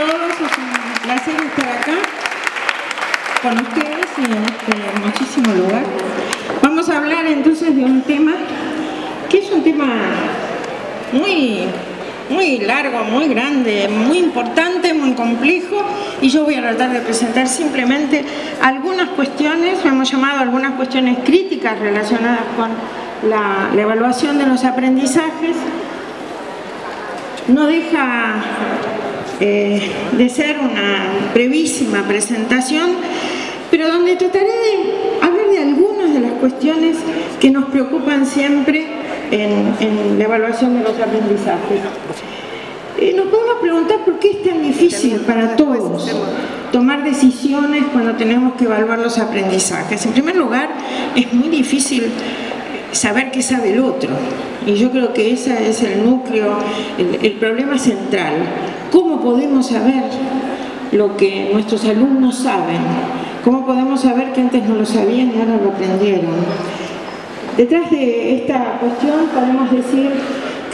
todos, es un placer estar acá con ustedes y en este hermosísimo lugar. Vamos a hablar entonces de un tema que es un tema muy largo, muy grande, muy importante, muy complejo, y yo voy a tratar de presentar simplemente algunas cuestiones, lo hemos llamado algunas cuestiones críticas relacionadas con la evaluación de los aprendizajes. No deja de ser una brevísima presentación, pero donde trataré de hablar de algunas de las cuestiones que nos preocupan siempre en la evaluación de los aprendizajes. Nos podemos preguntar por qué es tan difícil para todos tomar decisiones cuando tenemos que evaluar los aprendizajes. En primer lugar, es muy difícil saber qué sabe el otro, y yo creo que ese es el núcleo, el problema central. ¿Cómo podemos saber lo que nuestros alumnos saben? ¿Cómo podemos saber que antes no lo sabían y ahora lo aprendieron? Detrás de esta cuestión podemos decir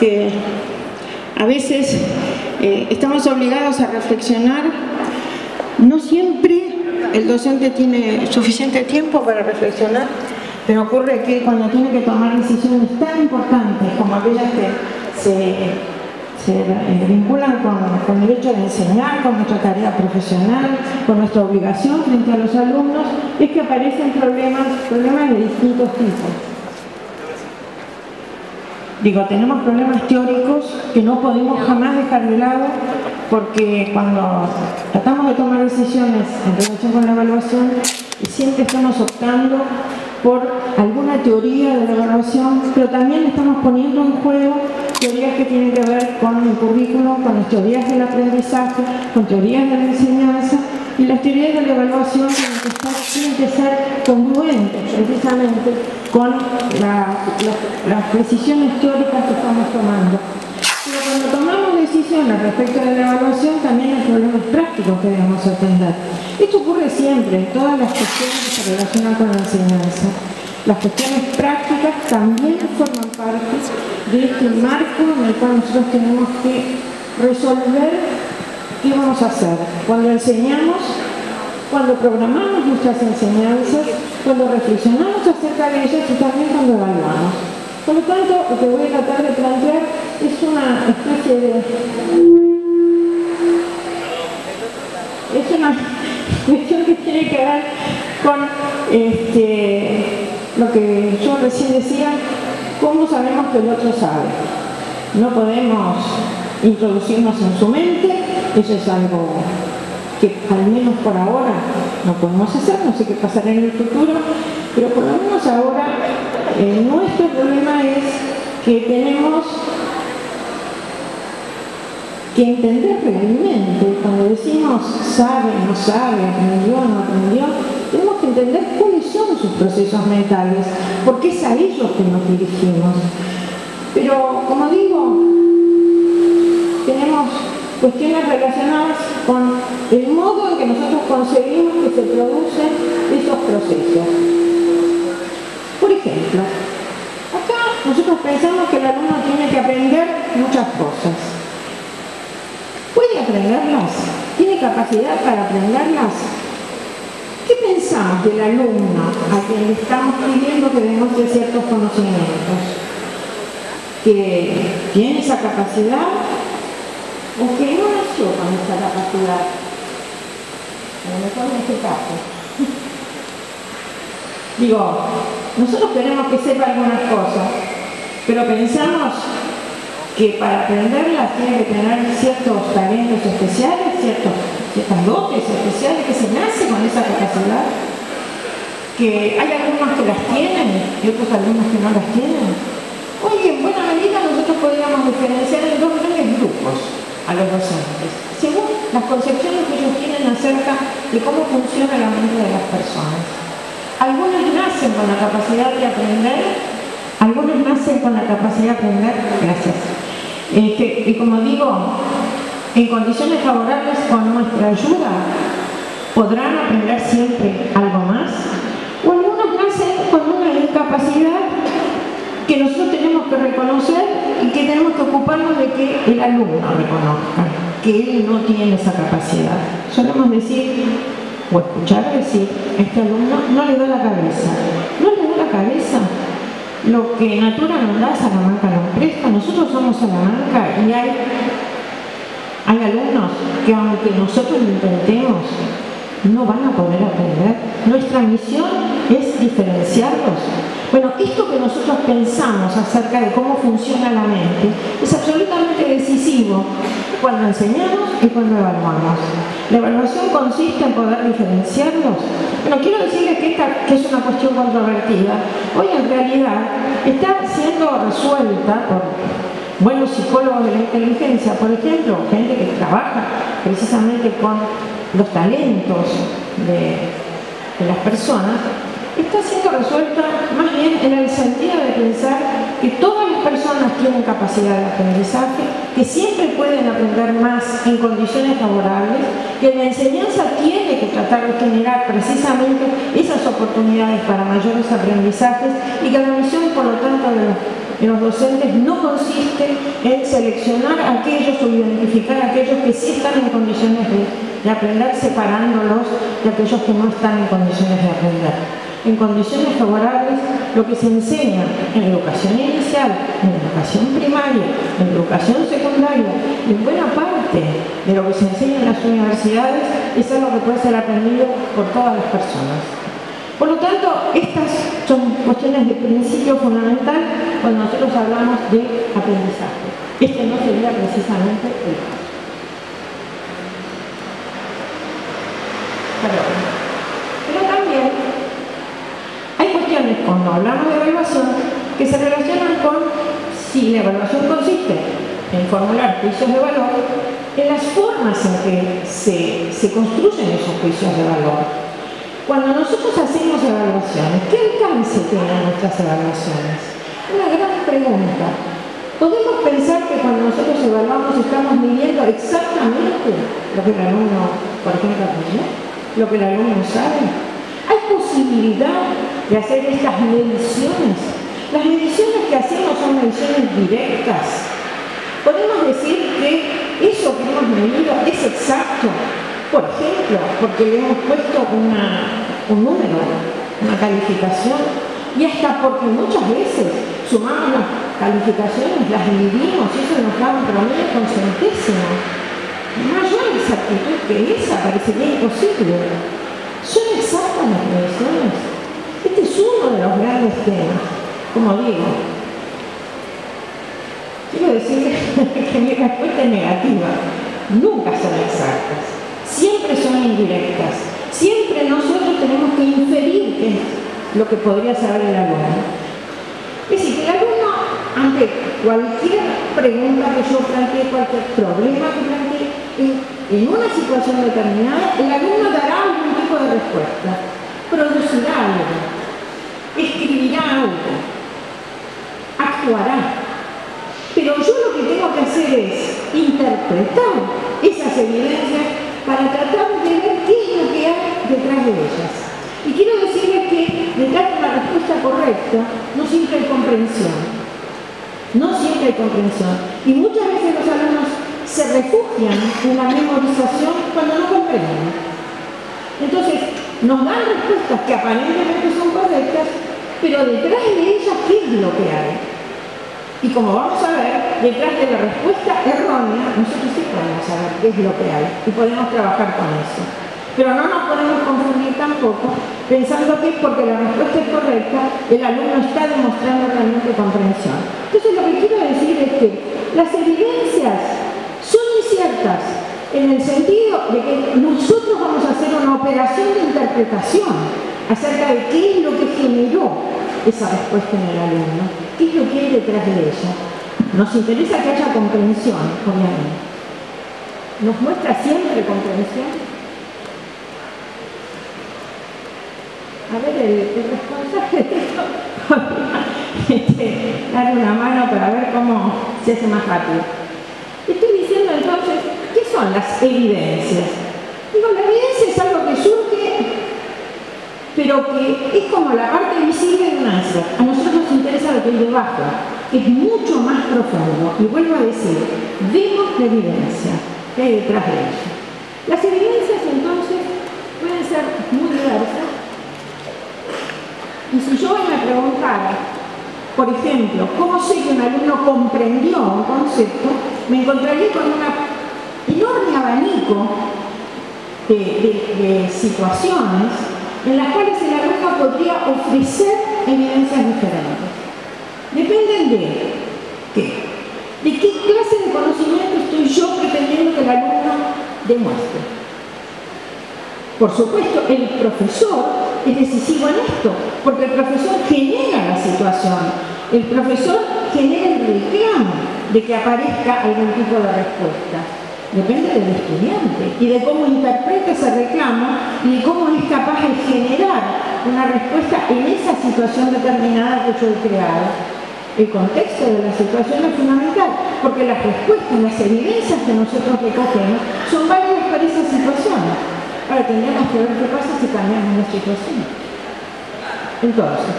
que a veces estamos obligados a reflexionar. No siempre el docente tiene suficiente tiempo para reflexionar, pero ocurre que cuando tiene que tomar decisiones tan importantes como aquellas que se vinculan con el hecho de enseñar, con nuestra tarea profesional, con nuestra obligación frente a los alumnos, es que aparecen problemas de distintos tipos. Tenemos problemas teóricos que no podemos jamás dejar de lado, porque cuando tratamos de tomar decisiones en relación con la evaluación, siempre estamos optando por alguna teoría de la evaluación, pero también estamos poniendo en juego teorías que tienen que ver con el currículo, con las teorías del aprendizaje, con teorías de la enseñanza, y las teorías de la evaluación tienen que ser congruentes precisamente con las decisiones teóricas que estamos tomando. Pero cuando tomamos decisiones respecto de la evaluación, también hay problemas prácticos que debemos atender. Esto ocurre siempre en todas las cuestiones que se relacionan con la enseñanza. Las cuestiones prácticas también forman parte de este marco en el cual nosotros tenemos que resolver qué vamos a hacer cuando enseñamos, cuando programamos nuestras enseñanzas, cuando reflexionamos acerca de ellas y también cuando evaluamos. Por lo tanto, lo que voy a tratar de plantear es una especie de... es una cuestión que tiene que ver con lo que yo recién decía, cómo sabemos que el otro sabe. No podemos introducirnos en su mente, eso es algo que al menos por ahora no podemos hacer, no sé qué pasará en el futuro, pero por lo menos ahora nuestro problema es que tenemos que entender realmente, cuando decimos sabe, no sabe, aprendió, no aprendió, tenemos que entender cuáles son sus procesos mentales, porque es a ellos que nos dirigimos. Pero, como digo, tenemos cuestiones relacionadas con el modo en que nosotros concebimos que se producen esos procesos. Por ejemplo, acá nosotros pensamos que el alumno tiene que aprender muchas cosas. ¿Puede aprenderlas? ¿Tiene capacidad para aprenderlas? ¿Qué pensamos del alumno a quien le estamos pidiendo que demuestre ciertos conocimientos? ¿Que tiene esa capacidad o que no nació con esa capacidad? A lo mejor en este caso. Nosotros queremos que sepa algunas cosas, pero pensamos que para aprenderlas tiene que tener ciertos talentos especiales, ciertas dotes especiales, que se nace con esa capacidad, que hay algunos que las tienen y otros alumnos que no las tienen. Oye, en buena medida nosotros podríamos diferenciar en dos grandes grupos a los docentes, según las concepciones que ellos tienen acerca de cómo funciona la mente de las personas. Algunos nacen con la capacidad de aprender, algunos nacen con la capacidad de aprender, gracias. Y como digo, en condiciones favorables con nuestra ayuda, podrán aprender siempre algo más, o algunos nacen con una incapacidad que nosotros tenemos que reconocer y que tenemos que ocuparnos de que el alumno reconozca, que él no tiene esa capacidad. Solemos decir, o escuchar decir, a este alumno no le da la cabeza. No le da la cabeza. Lo que Natura nos da, Salamanca nos presta. Nosotros somos Salamanca y hay alumnos que aunque nosotros lo intentemos, no van a poder aprender. Nuestra misión es diferenciarlos. Bueno, esto que nosotros pensamos acerca de cómo funciona la mente es absolutamente decisivo cuando enseñamos y cuando evaluamos. La evaluación consiste en poder diferenciarlos. Bueno, quiero decirles que esta, que es una cuestión controvertida, hoy en realidad está siendo resuelta por buenos psicólogos de la inteligencia, por ejemplo, gente que trabaja precisamente con los talentos de las personas, está siendo resuelta más bien en el sentido de pensar que todas las personas tienen capacidad de aprendizaje, que siempre pueden aprender más en condiciones favorables, que la enseñanza tiene que tratar de generar precisamente esas oportunidades para mayores aprendizajes y que la misión, por lo tanto, de los docentes no consiste en seleccionar a aquellos o identificar a aquellos que sí están en condiciones de aprender, separándolos de aquellos que no están en condiciones de aprender. En condiciones favorables, lo que se enseña en educación inicial, en educación primaria, en educación secundaria y en buena parte de lo que se enseña en las universidades es algo que puede ser aprendido por todas las personas. Por lo tanto, estas son cuestiones de principio fundamental cuando nosotros hablamos de aprendizaje. Este no sería precisamente el caso. Pero también hay cuestiones, cuando hablamos de evaluación, que se relacionan con si la evaluación consiste en formular juicios de valor, en las formas en que se construyen esos juicios de valor. Cuando nosotros hacemos evaluaciones, ¿qué alcance tienen nuestras evaluaciones? Una gran pregunta. ¿Podemos pensar que cuando nosotros evaluamos estamos midiendo exactamente lo que el alumno, por ejemplo, aprendió? ¿Lo que el alumno sabe? ¿Hay posibilidad de hacer estas mediciones? Las mediciones que hacemos son mediciones directas. ¿Podemos decir que eso que hemos medido es exacto? Por ejemplo, porque le hemos puesto un número, una calificación, y hasta porque muchas veces sumamos las calificaciones, las dividimos y eso nos da un promedio con centésimo. Mayor exactitud que esa parecería imposible. ¿Son exactas las mediciones? Este es uno de los grandes temas. Como digo, quiero decir que mi respuesta es negativa. Nunca son exactas. Siempre son indirectas. Siempre nosotros tenemos que inferir qué es lo que podría saber el alumno. Es decir, que el alumno, ante cualquier pregunta que yo plantee, cualquier problema que plantee, en una situación determinada, el alumno dará algún tipo de respuesta, producirá algo, escribirá algo, actuará. Pero yo lo que tengo que hacer es interpretar esas evidencias para tratar de ver qué es lo que hay detrás de ellas. Y quiero decirles que detrás de una respuesta correcta no siempre hay comprensión. No siempre hay comprensión. Y muchas veces los alumnos se refugian en la memorización cuando no comprenden. Entonces, nos dan respuestas que aparentemente son correctas, pero detrás de ellas, ¿qué es lo que hay? Y como vamos a ver, detrás de la respuesta errónea, nosotros sí podemos saber qué es lo que hay y podemos trabajar con eso. Pero no nos podemos confundir tampoco pensando que porque la respuesta es correcta, el alumno está demostrando realmente comprensión. Entonces lo que quiero decir es que las evidencias son inciertas en el sentido de que nosotros vamos a hacer una operación de interpretación acerca de qué es lo que generó esa respuesta en el alumno, qué es lo que hay detrás de ella. Nos interesa que haya comprensión, obviamente. ¿Nos muestra siempre comprensión? A ver, el responsable de esto darle una mano para ver cómo se hace más rápido. Estoy diciendo entonces, ¿qué son las evidencias? Digo, la evidencia es algo que surge, pero que es como la parte visible de un iceberg. A nosotros nos interesa lo que hay debajo, que es mucho más profundo. Y vuelvo a decir, vemos la evidencia. que hay detrás de eso. Las evidencias entonces pueden ser muy diversas, y si yo hoy me preguntara, por ejemplo, ¿cómo sé que un alumno comprendió un concepto? Me encontraría con un enorme abanico de situaciones en las cuales el alumno podría ofrecer evidencias diferentes. Dependen de qué. ¿De qué clase de conocimiento estoy yo pretendiendo que el alumno demuestre? Por supuesto, el profesor es decisivo en esto, porque el profesor genera la situación, el profesor genera el reclamo de que aparezca algún tipo de respuesta. Depende del estudiante y de cómo interpreta ese reclamo y de cómo es capaz de generar una respuesta en esa situación determinada que yo he creado. El contexto de la situación es fundamental, porque las respuestas, las evidencias que nosotros recogemos son válidas para esa situación. Ahora tendríamos que ver qué pasa si cambiamos la situación. Entonces,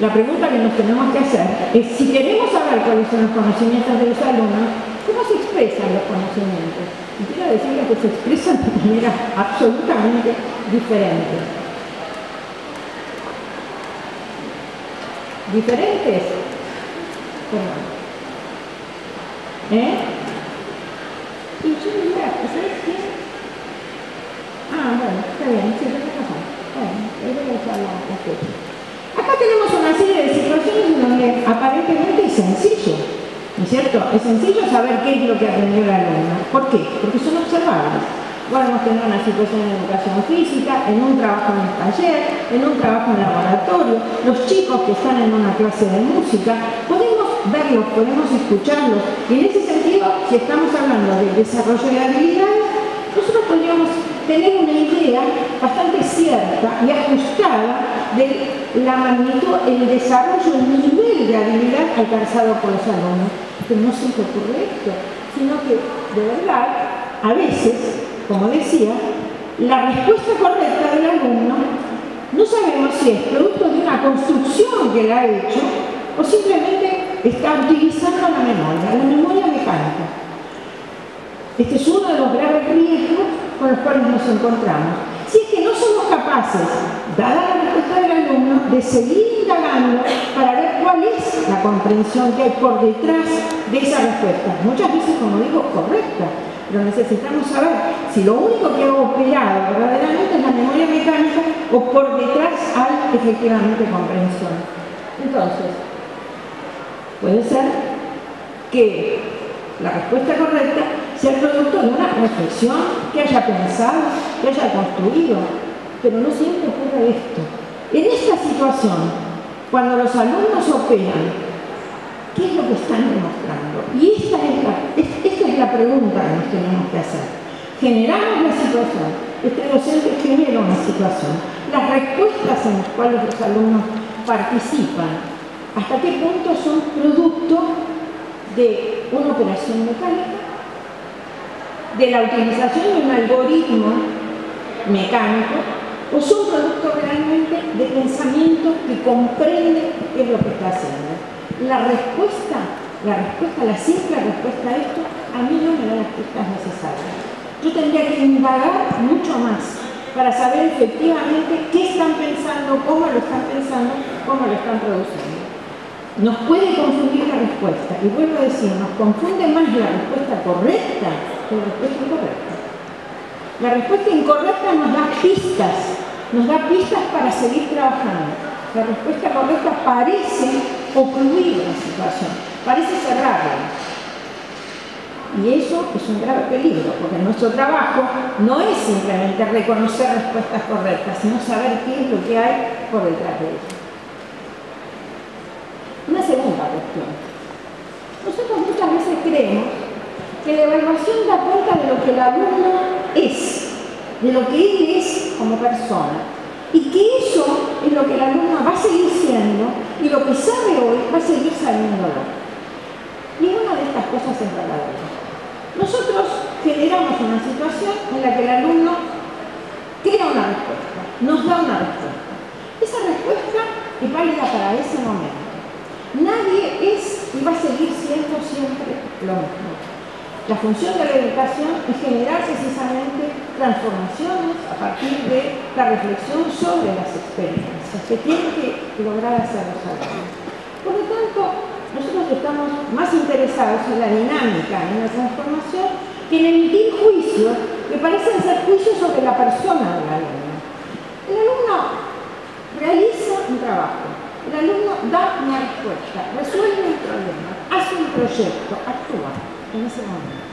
la pregunta que nos tenemos que hacer es, si queremos saber cuáles son los conocimientos de los alumnos, ¿cómo se expresan los conocimientos? Y quiero decirles que se expresan de manera absolutamente diferente. ¿Diferentes? Perdón. Y yo diría, ¿sabes qué? Bueno, está bien, sí, tenés razón. Bueno, ahí voy a usar la fecha. Acá tenemos una serie de situaciones en donde aparentemente es sencillo, ¿no es cierto? Es sencillo saber qué es lo que aprendió el alumno. ¿Por qué? Porque son observables. Podemos tener una situación en educación física, en un trabajo en el taller, en un trabajo en laboratorio, los chicos que están en una clase de música, podemos verlos, podemos escucharlos, y en ese sentido, si estamos hablando del desarrollo de habilidades, nosotros podríamos tener una idea bastante cierta y ajustada de la magnitud, el desarrollo, el nivel de habilidad alcanzado por los alumnos. Pero no siempre ocurre esto, sino que, de verdad, a veces, como decía, la respuesta correcta del alumno no sabemos si es producto de una construcción que la ha hecho o simplemente está utilizando la memoria mecánica. Este es uno de los graves riesgos con los cuales nos encontramos. Si es que no somos capaces, dada la respuesta del alumno, de seguir indagando para ver cuál es la comprensión que hay por detrás de esa respuesta. Muchas veces, como digo, correcta, pero necesitamos saber si lo único que ha operado verdaderamente es la memoria mecánica o por detrás hay efectivamente comprensión. Entonces, puede ser que la respuesta correcta sea el producto de una reflexión que haya pensado, que haya construido, pero no siempre ocurre esto. En esta situación, cuando los alumnos operan, ¿qué es lo que están demostrando? Y esta es la pregunta que nos tenemos que hacer. Generamos la situación, este docente genera una situación, las respuestas en las cuales los alumnos participan, ¿hasta qué punto son producto de una operación mecánica, de la utilización de un algoritmo mecánico, o son producto realmente de pensamiento que comprende qué es lo que está haciendo? La simple respuesta a esto, a mí no me da las pistas necesarias. Yo tendría que indagar mucho más para saber efectivamente qué están pensando, cómo lo están pensando, cómo lo están produciendo. Nos puede confundir la respuesta, y vuelvo a decir, nos confunde más la respuesta correcta que la respuesta incorrecta. La respuesta incorrecta nos da pistas para seguir trabajando. La respuesta correcta parece ocluir la situación, parece cerrarla. Y eso es un grave peligro, porque nuestro trabajo no es simplemente reconocer respuestas correctas, sino saber qué es lo que hay por detrás de ellas. Una segunda cuestión. Nosotros muchas veces creemos que la evaluación da cuenta de lo que el alumno es, de lo que él es como persona, y que eso es lo que el alumno va a seguir siendo, y lo que sabe hoy va a seguir sabiéndolo. Ninguna de estas cosas es verdadera. Nosotros generamos una situación en la que el alumno crea una respuesta, nos da una respuesta. Esa respuesta es válida para ese momento. Nadie es y va a seguir siendo siempre lo mismo. La función de la educación es generar precisamente transformaciones a partir de la reflexión sobre las experiencias que tienen que lograr hacer los alumnos. Por lo tanto, nosotros estamos más interesados en la dinámica, en la transformación, que en emitir juicios que parecen ser juicios sobre la persona del alumno. El alumno realiza un trabajo, el alumno da una respuesta, resuelve un problema, hace un proyecto, actúa en ese momento,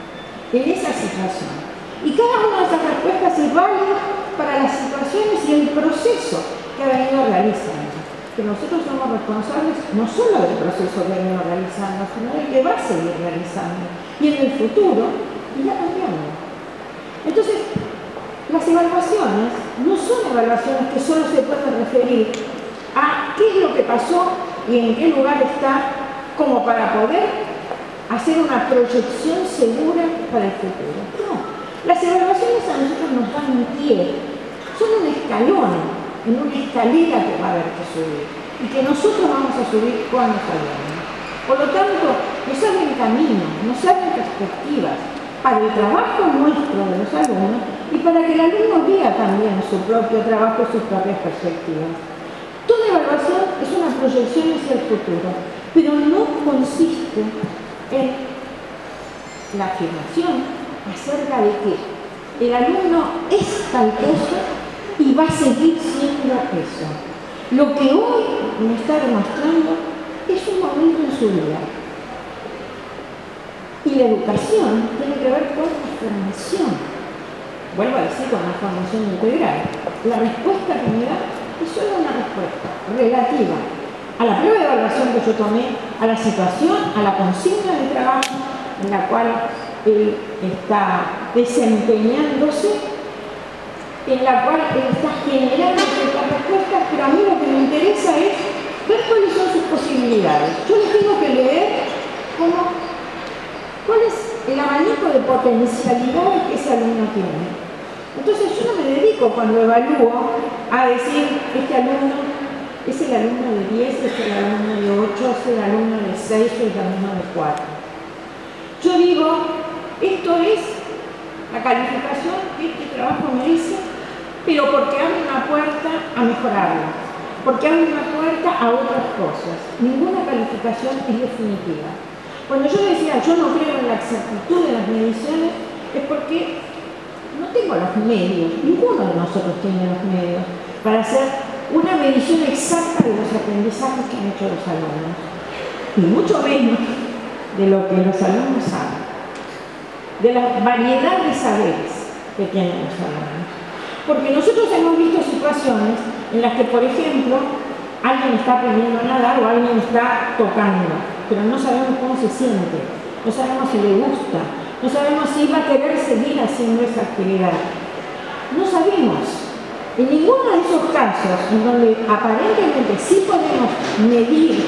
en esa situación. Y cada una de esas respuestas es válida para las situaciones y el proceso que ha venido realizando. Que nosotros somos responsables no solo del proceso que ha venido realizando, sino del que va a seguir realizando. Y en el futuro irá cambiando. Entonces, las evaluaciones no son evaluaciones que solo se pueden referir a qué es lo que pasó y en qué lugar está, como para poder hacer una proyección segura para el futuro. No, las evaluaciones a nosotros nos dan un pie, son un escalón en una escalera que va a haber que subir y que nosotros vamos a subir con los alumnos. Por lo tanto, nos abren caminos, nos abren perspectivas para el trabajo nuestro de los alumnos y para que el alumno vea también su propio trabajo y sus propias perspectivas. Toda evaluación es una proyección hacia el futuro, pero no consiste en la afirmación acerca de que el alumno es tal cosa y va a seguir siendo eso. Lo que hoy me está demostrando es un momento en su vida. Y la educación tiene que ver con la formación. Vuelvo a decir, con la formación integral. La respuesta que me da es solo una respuesta relativa a la prueba de evaluación que yo tomé, a la situación, a la consigna de trabajo en la cual él está desempeñándose, en la cual él está generando ciertas respuestas, pero a mí lo que me interesa es ver cuáles son sus posibilidades. Yo les tengo que leer cuál es el abanico de potencialidades que ese alumno tiene. Entonces yo no me dedico cuando evalúo a decir este alumno es el alumno de 10, es el alumno de 8, es el alumno de 6 o el alumno de 4. Yo digo, esto es la calificación que este trabajo merece, pero porque abre una puerta a mejorarlo, porque abre una puerta a otras cosas. Ninguna calificación es definitiva. Cuando yo decía, yo no creo en la exactitud de las mediciones, es porque no tengo los medios, ninguno de nosotros tiene los medios para hacer una medición exacta de los aprendizajes que han hecho los alumnos, y mucho menos de lo que los alumnos saben, de la variedad de saberes que tienen los alumnos. Porque nosotros hemos visto situaciones en las que, por ejemplo, alguien está aprendiendo a nadar o alguien está tocando, pero no sabemos cómo se siente, no sabemos si le gusta, no sabemos si va a querer seguir haciendo esa actividad. No sabemos. En ninguno de esos casos en donde aparentemente sí podemos medir,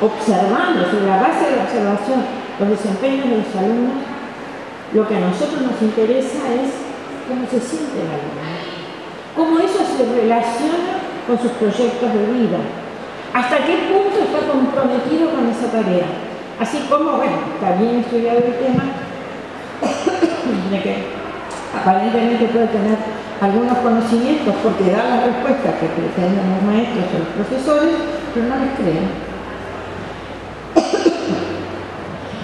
observando sobre la base de la observación los desempeños de los alumnos, lo que a nosotros nos interesa es cómo se siente el alumno, cómo eso se relaciona con sus proyectos de vida, hasta qué punto está comprometido con esa tarea. Así como, bueno, está bien estudiado el tema de que aparentemente puede tener algunos conocimientos porque da las respuestas que pretenden los maestros o los profesores, pero no les creen.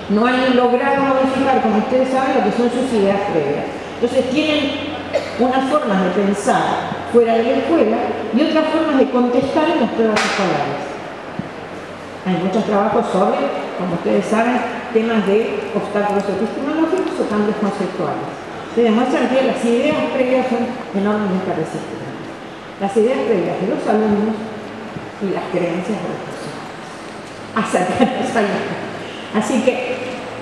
No han logrado modificar, como ustedes saben, lo que son sus ideas previas. Entonces tienen unas formas de pensar fuera de la escuela y otras formas de contestar en las pruebas escolares. Hay muchos trabajos sobre, como ustedes saben, temas de obstáculos epistemológicos o cambios conceptuales. Se demuestran que las ideas previas son enormemente resistentes. Las ideas previas de los alumnos y las creencias de los profesores acerca de los alumnos. Así que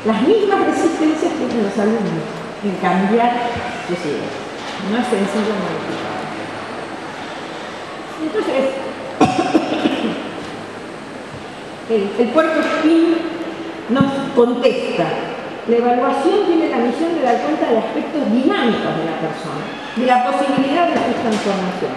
las mismas resistencias tienen los alumnos en cambiar sus ideas. No es sencillo modificar. Entonces, el puerto spin nos contesta. La evaluación tiene la misión de dar cuenta de aspectos dinámicos de la persona, de la posibilidad de su transformación.